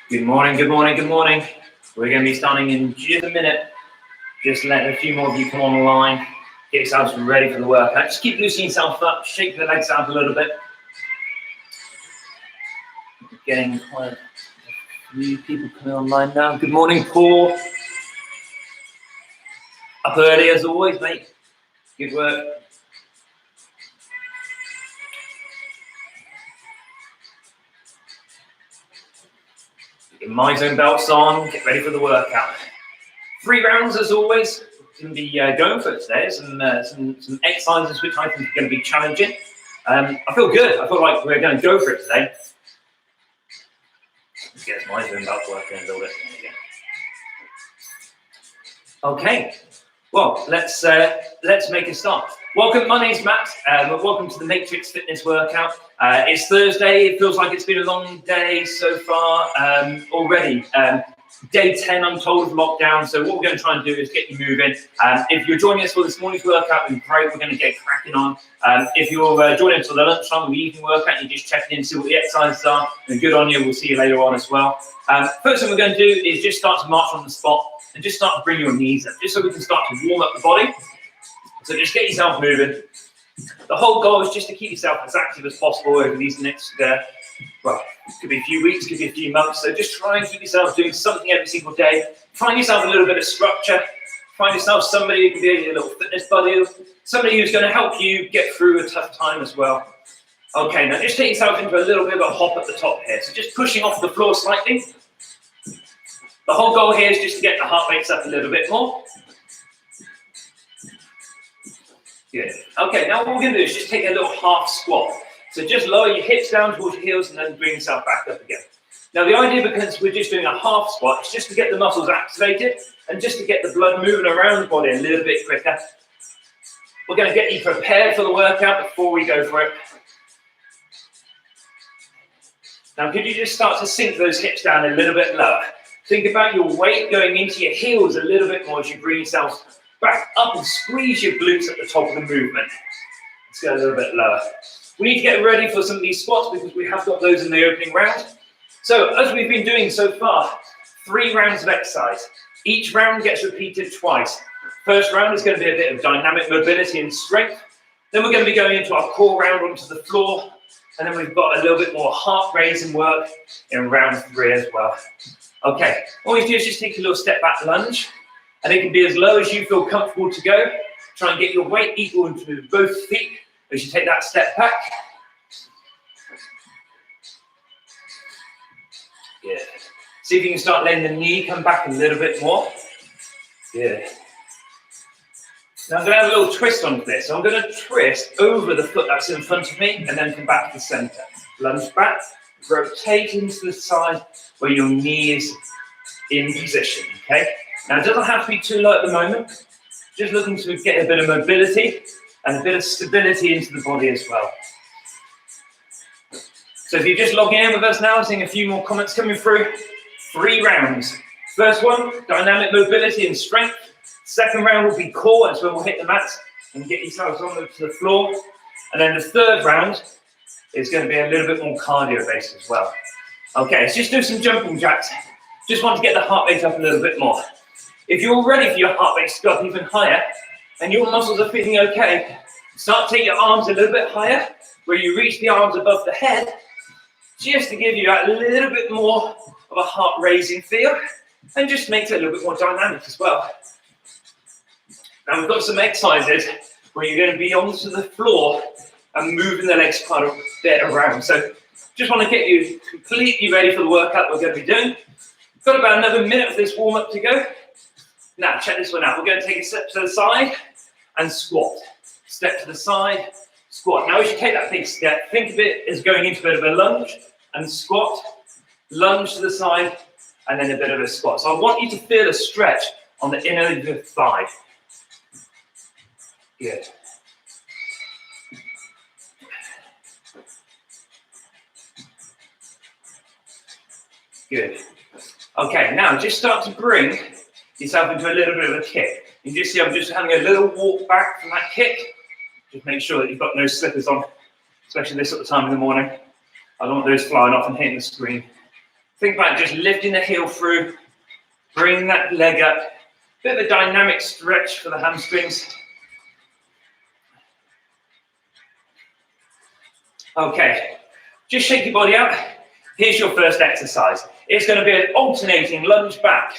Good morning, good morning, good morning. We're going to be starting in just a minute. Just let a few more of you come online. Get yourselves ready for the workout. Just keep loosening yourself up. Shake the legs out a little bit. Getting quite a few people coming online now. Good morning, Paul. Up early as always, mate. Good work. Get my zone belts on. Get ready for the workout. 3 rounds as always. Going to be going for it today. Some exercises which I think are going to be challenging. I feel good. I feel like we're going to go for it today. Let's get my zone belt working a little bit. Okay. Well, let's make a start. Welcome, my name's Matt. Welcome to the Matrix Fitness Workout. It's Thursday. It feels like it's been a long day so far already. Day 10, I'm told, of lockdown. So what we're going to try and do is get you moving. If you're joining us for this morning's workout, then great. We're going to get cracking on. If you're joining us for the lunchtime or the evening workout, you're just checking in to see what the exercises are, then good on you. We'll see you later on as well. First thing we're going to do is just start to march on the spot and just start to bring your knees up, just so we can start to warm up the body. So just get yourself moving. The whole goal is just to keep yourself as active as possible over these next, well, it could be a few weeks, could be a few months. So just try and keep yourself doing something every single day. Find yourself a little bit of structure. Find yourself somebody who can be a little fitness buddy, somebody who's going to help you get through a tough time as well. Okay, now just take yourself into a little bit of a hop at the top here. So just pushing off the floor slightly. The whole goal here is just to get the heart rates up a little bit more. Good. Okay, now what we're going to do is just take a little half squat. So just lower your hips down towards your heels and then bring yourself back up again. Now the idea, because we're just doing a half squat, is just to get the muscles activated and just to get the blood moving around the body a little bit quicker. We're going to get you prepared for the workout before we go for it. Now could you just start to sink those hips down a little bit lower? Think about your weight going into your heels a little bit more as you bring yourself back up and squeeze your glutes at the top of the movement. Let's go a little bit lower. We need to get ready for some of these squats because we have got those in the opening round. So as we've been doing so far, 3 rounds of exercise. Each round gets repeated twice. First round is going to be a bit of dynamic mobility and strength. Then we're going to be going into our core round onto the floor. And then we've got a little bit more heart raising work in round 3 as well. Okay, all you do is just take a little step back lunge. And it can be as low as you feel comfortable to go. Try and get your weight equal to both feet as you take that step back. Good. See if you can start letting the knee come back a little bit more. Good. Now I'm going to have a little twist on this. So I'm going to twist over the foot that's in front of me and then come back to the center. Lunge back, rotate into the side where your knee is in position, okay? Now, it doesn't have to be too low at the moment. Just looking to get a bit of mobility and a bit of stability into the body as well. So if you're just logging in with us now, seeing a few more comments coming through, 3 rounds. First one, dynamic mobility and strength. Second round will be core, that's when we'll hit the mats and get yourselves onto the floor. And then the third round is going to be a little bit more cardio based as well. Okay, let's just do some jumping jacks. Just want to get the heart rate up a little bit more. If you're ready for your heart rate to go up even higher and your muscles are feeling okay, start to take your arms a little bit higher where you reach the arms above the head just to give you a little bit more of a heart raising feel and just makes it a little bit more dynamic as well. Now we've got some exercises where you're going to be onto the floor and moving the legs quite a bit around. So just want to get you completely ready for the workout we're going to be doing. Got about another minute of this warm up to go. Now, check this one out. We're going to take a step to the side and squat. Step to the side, squat. Now, as you take that big step, think of it as going into a bit of a lunge and squat, lunge to the side, and then a bit of a squat. So I want you to feel a stretch on the inner of your thigh. Good. Good. Okay, now just start to bring yourself into a little bit of a kick. You can just see I'm just having a little walk back from that kick. Just make sure that you've got no slippers on, especially this sort of time in the morning. I don't want those flying off and hitting the screen. Think about just lifting the heel through, bringing that leg up. Bit of a dynamic stretch for the hamstrings. Okay, just shake your body out. Here's your first exercise. It's going to be an alternating lunge back,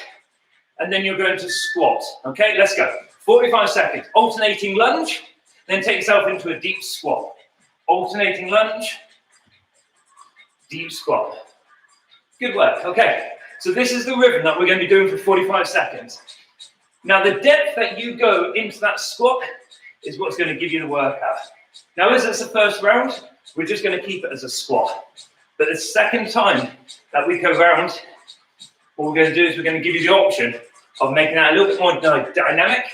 and then you're going to squat. Okay, let's go. 45 seconds. Alternating lunge, then take yourself into a deep squat. Alternating lunge, deep squat. Good work. Okay, so this is the rhythm that we're going to be doing for 45 seconds. Now, the depth that you go into that squat is what's going to give you the workout. Now, as it's the first round, we're just going to keep it as a squat. But the second time that we go round, what we're going to do is we're going to give you the option of making that a little bit more dynamic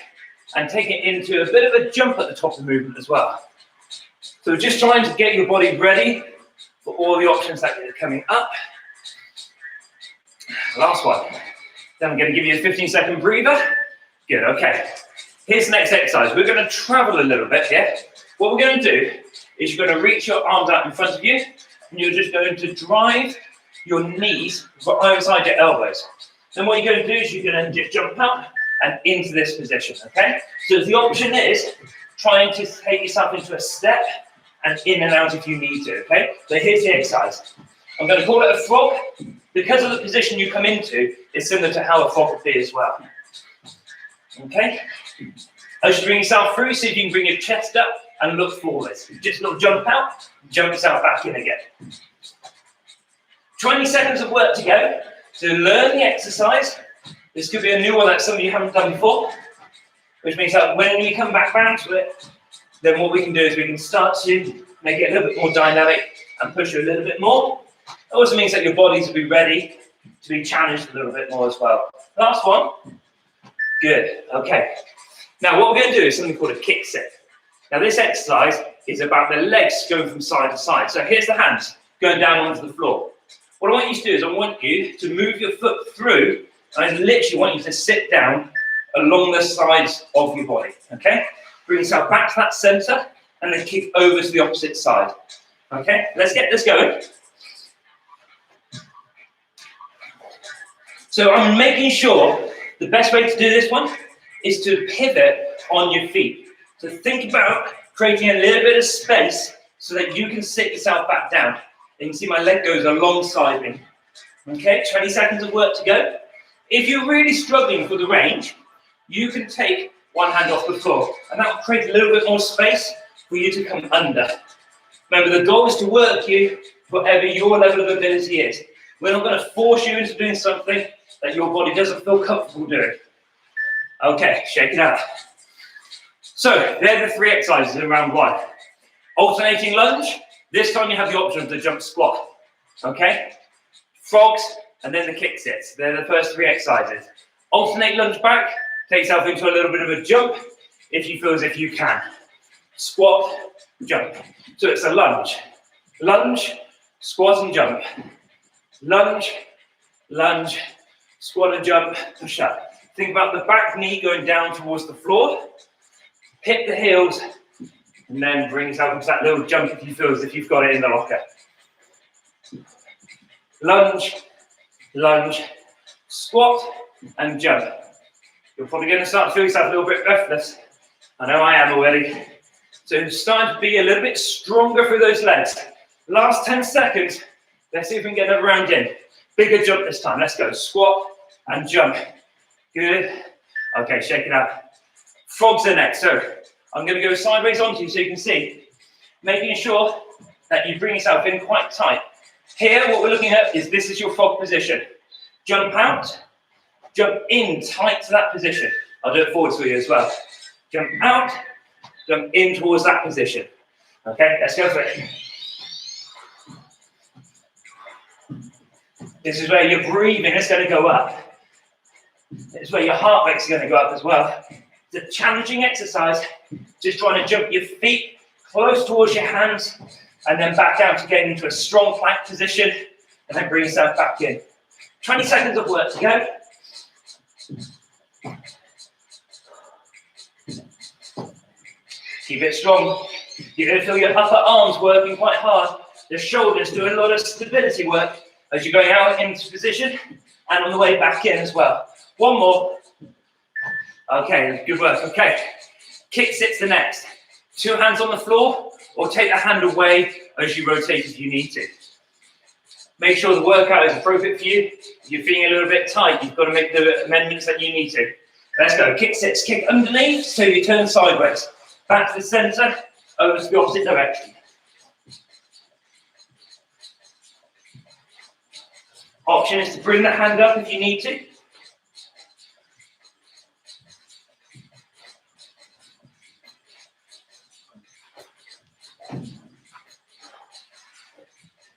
and taking it into a bit of a jump at the top of the movement as well. So just trying to get your body ready for all the options that are coming up. Last one. Then I'm going to give you a 15-second breather. Good, okay. Here's the next exercise. We're going to travel a little bit here. What we're going to do is you're going to reach your arms out in front of you, and you're just going to drive your knees alongside your elbows. Then what you're going to do is you're going to just jump up and into this position, okay? So the option is trying to take yourself into a step and in and out if you need to, okay? So here's the exercise. I'm going to call it a frog. Because of the position you come into, it's similar to how a frog would be as well. Okay? As you bring yourself through, see if you can bring your chest up and look forwards. Just a little jump out, jump yourself back in again. 20 seconds of work to go to learn the exercise. This could be a new one that some of you haven't done before, which means that when we come back round to it, then what we can do is we can start to make it a little bit more dynamic and push you a little bit more. It also means that your bodies will be ready to be challenged a little bit more as well. Last one. Good. Okay. Now what we're going to do is something called a kick sit. Now this exercise is about the legs going from side to side. So here's the hands going down onto the floor. What I want you to do is I want you to move your foot through, and I literally want you to sit down along the sides of your body. Okay? Bring yourself back to that center and then kick over to the opposite side. Okay? Let's get this going. So I'm making sure the best way to do this one is to pivot on your feet. So think about creating a little bit of space so that you can sit yourself back down. You can see my leg goes alongside me. Okay, 20 seconds of work to go. If you're really struggling for the range, you can take one hand off the floor, and that will create a little bit more space for you to come under. Remember, the goal is to work you whatever your level of ability is. We're not going to force you into doing something that your body doesn't feel comfortable doing. Okay, shake it out. So, they're the three exercises in round one. Alternating lunge. This time you have the option to jump squat. Okay? Frogs, and then the kick sits. They're the first three exercises. Alternate lunge back. Take yourself into a little bit of a jump if you feel as if you can. Squat, jump. So it's a lunge. Lunge, squat and jump. Lunge, lunge, squat and jump, push up. Think about the back knee going down towards the floor. Hit the heels, and then bring yourself into that little jump if you feel as if you've got it in the locker. Lunge, lunge, squat, and jump. You're probably going to start to feel yourself a little bit breathless. I know I am already. So start to be a little bit stronger through those legs. Last 10 seconds. Let's see if we can get another round in. Bigger jump this time. Let's go. Squat and jump. Good. Okay, shake it out. Frogs are next. So I'm going to go sideways onto you so you can see. Making sure that you bring yourself in quite tight. Here, what we're looking at is this is your frog position. Jump out. Jump in tight to that position. I'll do it forwards for you as well. Jump out. Jump in towards that position. Okay, let's go for it. This is where your breathing is going to go up. This is where your heart rate's going to go up as well. It's a challenging exercise. Just trying to jump your feet close towards your hands and then back down to get into a strong plank position and then bring yourself back in. 20 seconds of work to go. Keep it strong. You're going to feel your upper arms working quite hard. The shoulders doing a lot of stability work as you're going out into position and on the way back in as well. One more. Okay, good work. Okay, kick sits the next. 2 hands on the floor, or take the hand away as you rotate if you need to. Make sure the workout is appropriate for you. If you're feeling a little bit tight, you've got to make the amendments that you need to. Let's go. Kick sits, kick underneath, so you turn sideways. Back to the center, over to the opposite direction. Option is to bring the hand up if you need to.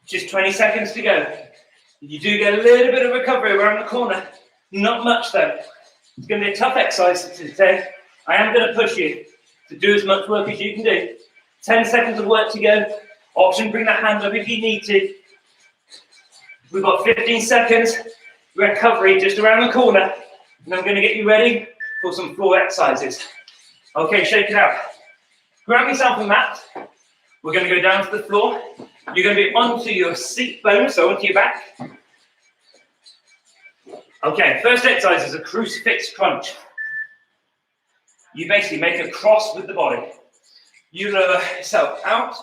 Just 20 seconds to go. You do get a little bit of recovery around the corner. Not much though. It's going to be a tough exercise today. I am going to push you to do as much work as you can do. 10 seconds of work to go. Option, bring that hand up if you need to. We've got 15 seconds. Recovery just around the corner. And I'm going to get you ready for some floor exercises. Okay, shake it out. Grab yourself a mat. We're going to go down to the floor. You're going to be onto your seat bone, so onto your back. Okay, first exercise is a crucifix crunch. You basically make a cross with the body. You lower yourself out,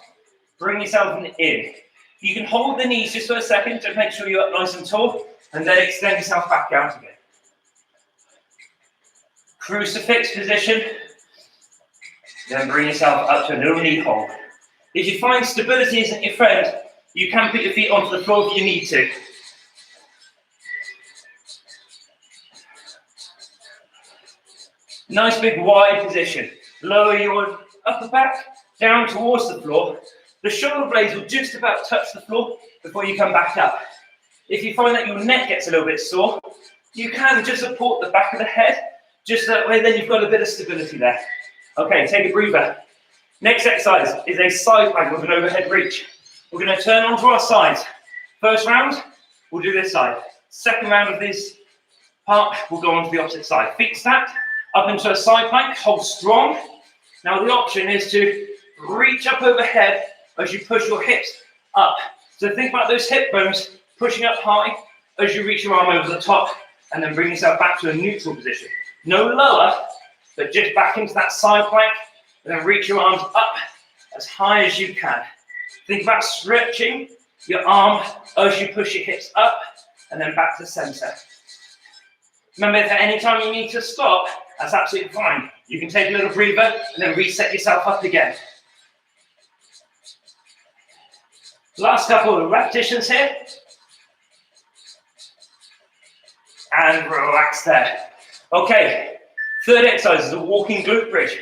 bring yourself in. You can hold the knees just for a second to make sure you're up nice and tall, and then extend yourself back out again. Crucifix position. Then bring yourself up to a little knee hold. If you find stability isn't your friend, you can put your feet onto the floor if you need to. Nice big wide position. Lower your upper back down towards the floor. The shoulder blades will just about touch the floor before you come back up. If you find that your neck gets a little bit sore, you can just support the back of the head. Just that way, then you've got a bit of stability there. Okay, take a breather. Next exercise is a side plank with an overhead reach. We're going to turn onto our sides. First round, we'll do this side. Second round of this part, we'll go onto the opposite side. Feet stacked, up into a side plank, hold strong. Now the option is to reach up overhead as you push your hips up. So think about those hip bones pushing up high as you reach your arm over the top and then bring yourself back to a neutral position. No lower, but just back into that side plank. And then reach your arms up as high as you can. Think about stretching your arm as you push your hips up and then back to center. Remember, if at any time you need to stop, that's absolutely fine. You can take a little breather and then reset yourself up again. Last couple of repetitions here. And relax there. Okay, third exercise is a walking glute bridge.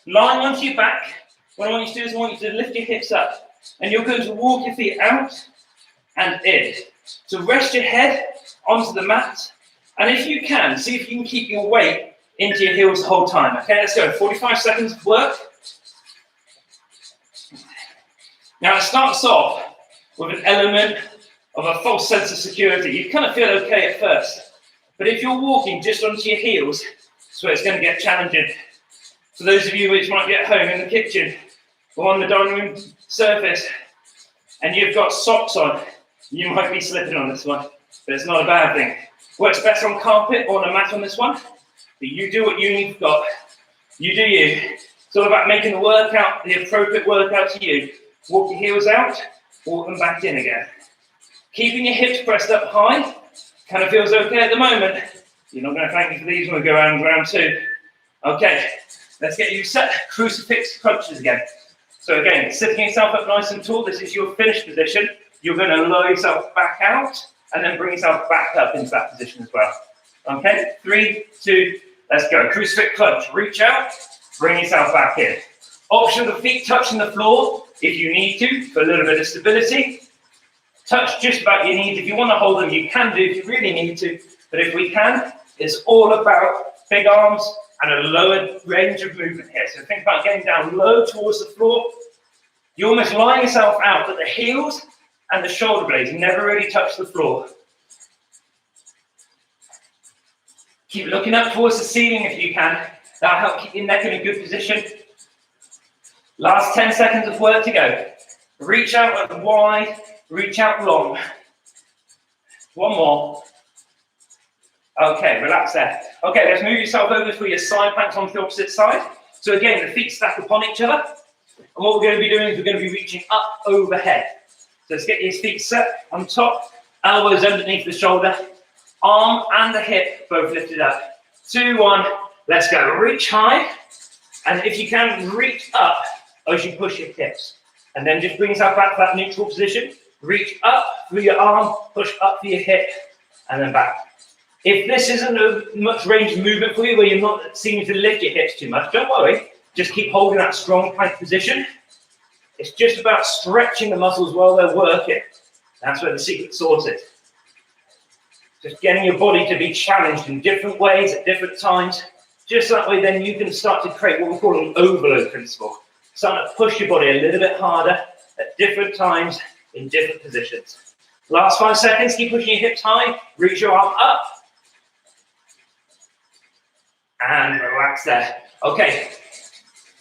Lying onto your back, what I want you to do is I want you to lift your hips up. And you're going to walk your feet out and in. So rest your head onto the mat. And if you can, see if you can keep your weight into your heels the whole time. Okay, let's go. 45 seconds of work. Now it starts off with an element of a false sense of security. You kind of feel okay at first. But if you're walking just onto your heels, so it's going to get challenging. For those of you which might be at home in the kitchen or on the dining room surface and you've got socks on, you might be slipping on this one, but it's not a bad thing. Works better on carpet or on a mat on this one, but you do what you've got. You do you. It's all about making the workout the appropriate workout to you. Walk your heels out, walk them back in again. Keeping your hips pressed up high, kind of feels okay at the moment. You're not going to thank me for these when we go round two. Okay. Let's get you set. Crucifix crunches again. So again, sitting yourself up nice and tall. This is your finished position. You're going to lower yourself back out and then bring yourself back up into that position as well. Okay, 3, 2, let's go. Crucifix crunch. Reach out, bring yourself back in. Option of the feet touching the floor if you need to for a little bit of stability. Touch just about your knees. If you want to hold them, you can do if you really need to. But if we can, it's all about big arms and a lower range of movement here. So think about getting down low towards the floor. You're almost lying yourself out, but the heels and the shoulder blades never really touch the floor. Keep looking up towards the ceiling if you can. That'll help keep your neck in a good position. Last 10 seconds of work to go. Reach out wide, reach out long. One more. Okay, relax there. Okay, let's move yourself over for your side planks on the opposite side. So again, the feet stack upon each other. And what we're going to be doing is we're going to be reaching up overhead. So let's get your feet set on top, elbows underneath the shoulder, arm and the hip both lifted up. 2, 1, let's go. Reach high. And if you can, reach up as you push your hips. And then just bring yourself back to that neutral position. Reach up through your arm, push up for your hip, and then back. If this isn't a much range of movement for you, where you're not seeming to lift your hips too much, don't worry. Just keep holding that strong plank position. It's just about stretching the muscles while they're working. That's where the secret sauce is. Just getting your body to be challenged in different ways at different times. Just that way, then you can start to create what we call an overload principle. Start to push your body a little bit harder at different times in different positions. Last 5 seconds, keep pushing your hips high. Reach your arm up. And relax there. Okay,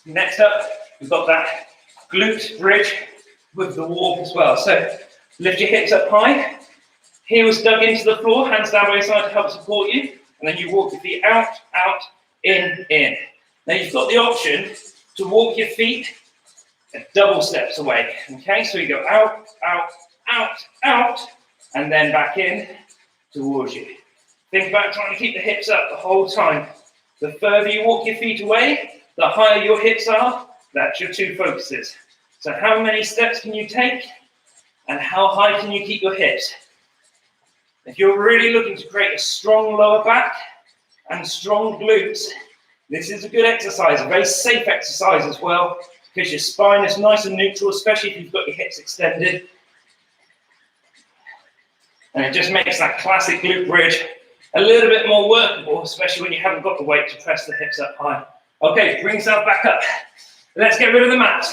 next up, we've got that glute bridge with the walk as well. So lift your hips up high, heels dug into the floor, hands down by your side to help support you, and then you walk your feet out, out, in, in. Now you've got the option to walk your feet double steps away. Okay, so you go out, out, out, out, and then back in towards you. Think about trying to keep the hips up the whole time. The further you walk your feet away, the higher your hips are. That's your 2 focuses. So how many steps can you take? And how high can you keep your hips? If you're really looking to create a strong lower back and strong glutes, this is a good exercise, a very safe exercise as well, because your spine is nice and neutral, especially if you've got your hips extended. And it just makes that classic glute bridge a little bit more workable, especially when you haven't got the weight to press the hips up high. Okay, bring yourself back up. Let's get rid of the mat.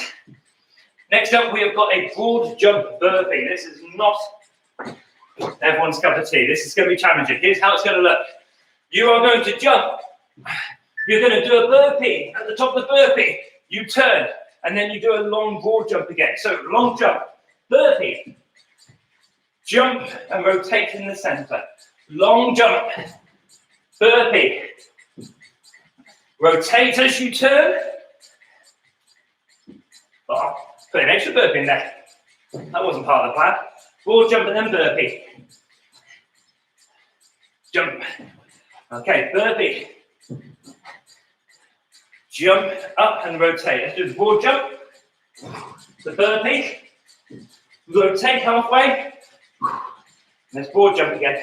Next up, we have got a broad jump burpee. This is not everyone's cup of tea. This is going to be challenging. Here's how it's going to look. You are going to jump. You're going to do a burpee. At the top of the burpee, you turn, and then you do a long broad jump again. So long jump, burpee, jump and rotate in the center. Long jump, burpee, rotate as you turn. Oh, put an extra burpee in there. That wasn't part of the plan. Broad jump and then burpee. Jump. Okay, burpee. Jump up and rotate. Let's do the broad jump. The burpee. Rotate halfway. Let's broad jump again.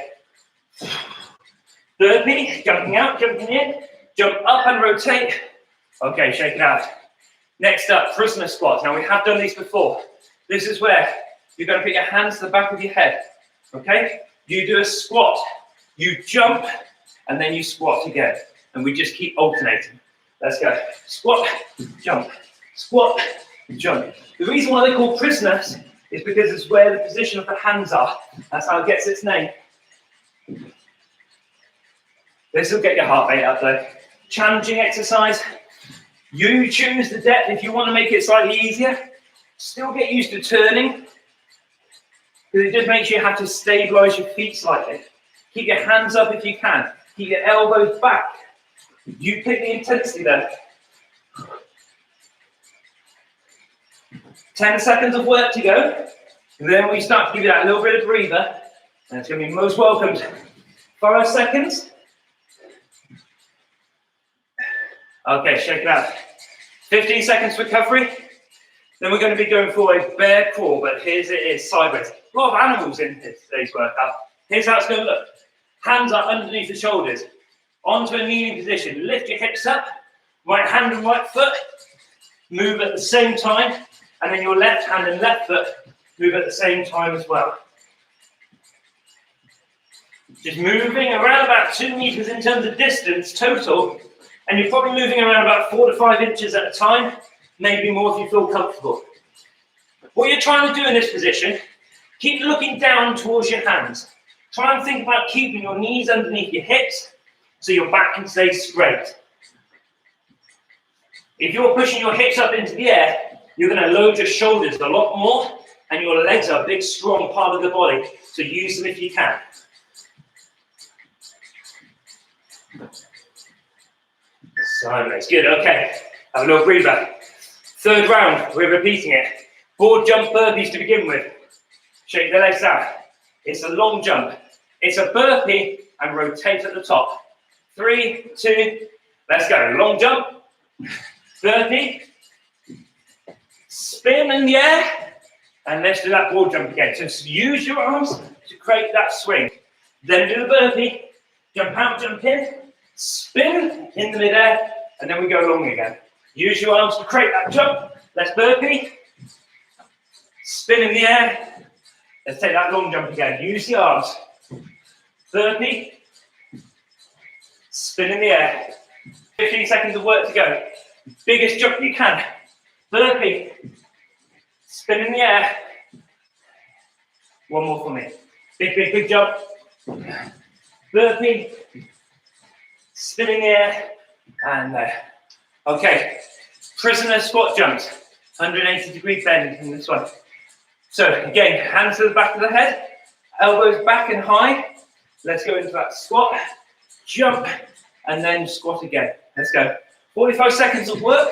Burpee, jumping out, jumping in, jump up and rotate. Okay, shake it out. Next up, prisoner squat. Now we have done these before. This is where you're going to put your hands to the back of your head. Okay? You do a squat, you jump, and then you squat again. And we just keep alternating. Let's go. Squat, jump, squat, jump. The reason why they're called prisoners is because it's where the position of the hands are. That's how it gets its name. This will get your heart rate up though. Challenging exercise. You choose the depth. If you want to make it slightly easier, still get used to turning, because it just makes you have to stabilize your feet slightly. Keep your hands up if you can. Keep your elbows back. You pick the intensity there. 10 seconds of work to go. And then we start to give you that little bit of breather. And it's going to be most welcomed. 5 seconds. Okay, shake it out. 15 seconds recovery. Then we're going to be going for a bear crawl, but here's it is sideways. A lot of animals in today's workout. Here's how it's going to look. Hands are underneath the shoulders. Onto a kneeling position. Lift your hips up. Right hand and right foot. Move at the same time. And then your left hand and left foot move at the same time as well. Just moving around about 2 meters in terms of distance total. And you're probably moving around about 4 to 5 inches at a time, maybe more if you feel comfortable. What you're trying to do in this position, keep looking down towards your hands. Try and think about keeping your knees underneath your hips so your back can stay straight. If you're pushing your hips up into the air, you're going to load your shoulders a lot more, and your legs are a big, strong part of the body, so use them if you can. Sideways, good, okay. Have a little breather. Third round, we're repeating it. Board jump burpees to begin with. Shake the legs out. It's a long jump. It's a burpee and rotate at the top. 3, 2, let's go. Long jump, burpee, spin in the air, and let's do that board jump again. So use your arms to create that swing. Then do the burpee, jump out, jump in, spin in the midair, and then we go long again. Use your arms to create that jump. Let's burpee, spin in the air. Let's take that long jump again. Use the arms. Burpee, spin in the air. 15 seconds of work to go. Biggest jump you can. Burpee, spin in the air. One more for me. Big, big, big jump. Burpee, spin in the air, and there. Okay, prisoner squat jumps. 180-degree bend in this one. So again, hands to the back of the head, elbows back and high. Let's go into that squat, jump, and then squat again. Let's go. 45 seconds of work.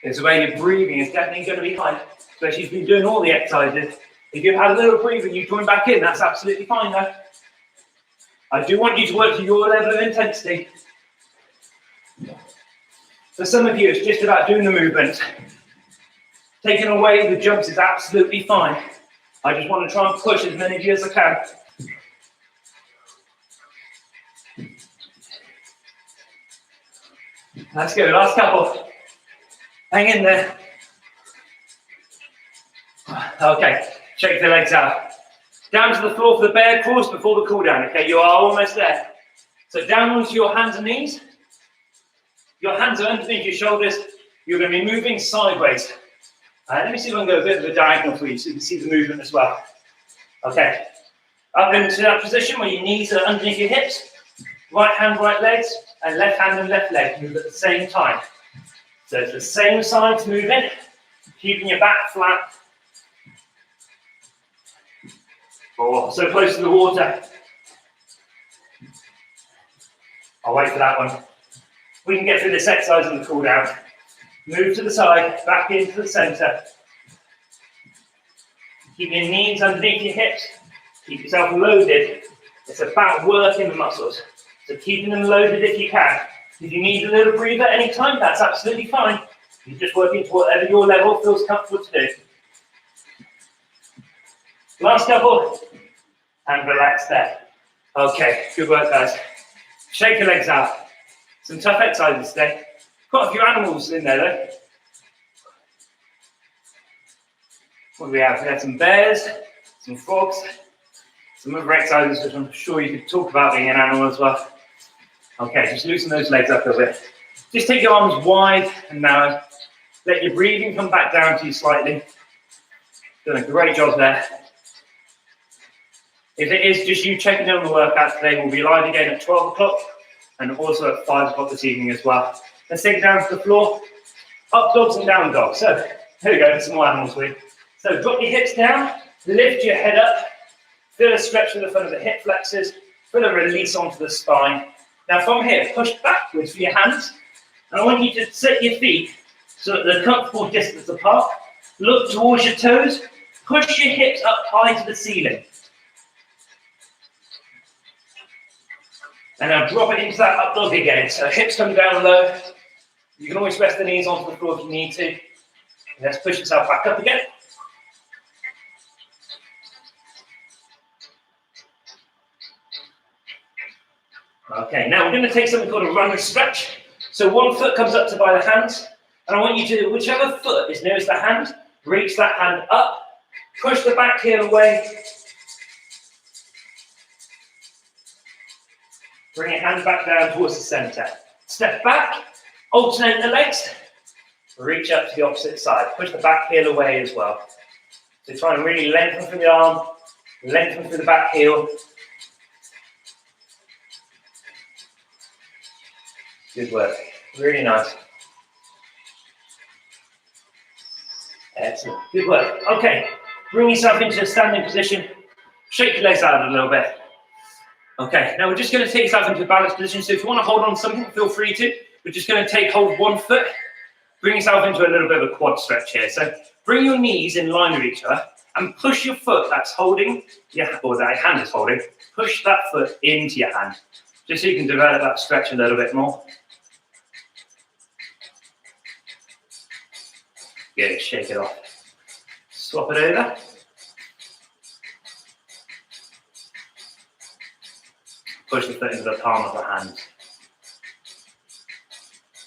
It's the way your breathing is definitely going to be high, especially if you've been doing all the exercises. If you've had a little breathing, you join back in, that's absolutely fine though. I do want you to work to your level of intensity. For some of you, it's just about doing the movement. Taking away the jumps is absolutely fine. I just want to try and push as many of you as I can. Let's go, last couple. Hang in there. Okay, shake the legs out. Down to the floor for the bear crawls before the cool down, okay? You are almost there. So down onto your hands and knees. Your hands are underneath your shoulders. You're going to be moving sideways. Let me see if I can go a bit of a diagonal for you so you can see the movement as well. Okay, up into that position where your knees are underneath your hips. Right hand, right legs, and left hand and left leg move at the same time. So it's the same sides moving, keeping your back flat. Oh, so close to the water. I'll wait for that one. We can get through this exercise in the cool down. Move to the side, back into the center. Keep your knees underneath your hips. Keep yourself loaded. It's about working the muscles. So keeping them loaded if you can. If you need a little breather anytime, that's absolutely fine. You're just working to whatever your level feels comfortable to do. Last couple, and relax there. Okay, good work, guys. Shake your legs out. Some tough exercises today. Quite a few animals in there, though. What do we have? We have some bears, some frogs, some other exercises which I'm sure you could talk about being an animal as well. Okay, just loosen those legs up a little bit. Just take your arms wide and narrow. Let your breathing come back down to you slightly. Done a great job there. If it is just you checking in on the workout today, we'll be live again at 12 o'clock and also at 5 o'clock this evening as well. Let's take it down to the floor. Up dogs and down dogs. So, here we go, some more animals for you. So, drop your hips down, lift your head up, feel a stretch to the front of the hip flexors, feel a release onto the spine. Now, from here, push backwards for your hands, and I want you to set your feet so that they're comfortable distance apart. Look towards your toes, push your hips up high to the ceiling. And now drop it into that up dog again. So hips come down low. You can always rest the knees onto the floor if you need to. And let's push yourself back up again. Okay, now we're going to take something called a runner's stretch. So one foot comes up to by the hands. And I want you to, whichever foot is nearest the hand, reach that hand up. Push the back heel away. Bring your hand back down towards the center. Step back, alternate the legs, reach up to the opposite side. Push the back heel away as well. So try and really lengthen from the arm, lengthen through the back heel. Good work, really nice. Excellent, good work. Okay, bring yourself into a standing position. Shake your legs out a little bit. Okay, now we're just going to take yourself into a balanced position. So if you want to hold on to something, feel free to. We're just going to take hold of one foot, bring yourself into a little bit of a quad stretch here. So bring your knees in line with each other and push your foot that's holding, or that hand is holding, push that foot into your hand, just so you can develop that stretch a little bit more. Good, shake it off. Swap it over. Push the foot into the palm of the hand.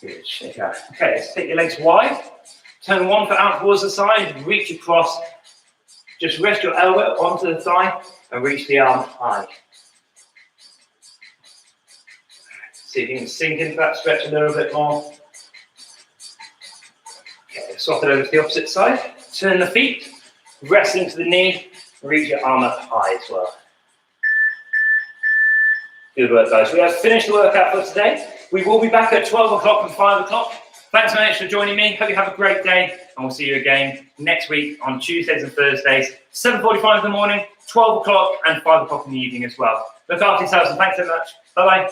Good, shake out. Okay, let's take your legs wide. Turn one foot out towards the side, reach across. Just rest your elbow onto the thigh and reach the arm high. See if you can sink into that stretch a little bit more. Okay, swap it over to the opposite side. Turn the feet, rest into the knee, reach your arm up high as well. Good work, guys. We have finished the workout for today. We will be back at 12 o'clock and 5 o'clock. Thanks so much for joining me. Hope you have a great day, and we'll see you again next week on Tuesdays and Thursdays, 7:45 in the morning, 12 o'clock, and 5 o'clock in the evening as well. Look after yourselves, and thanks so much. Bye-bye.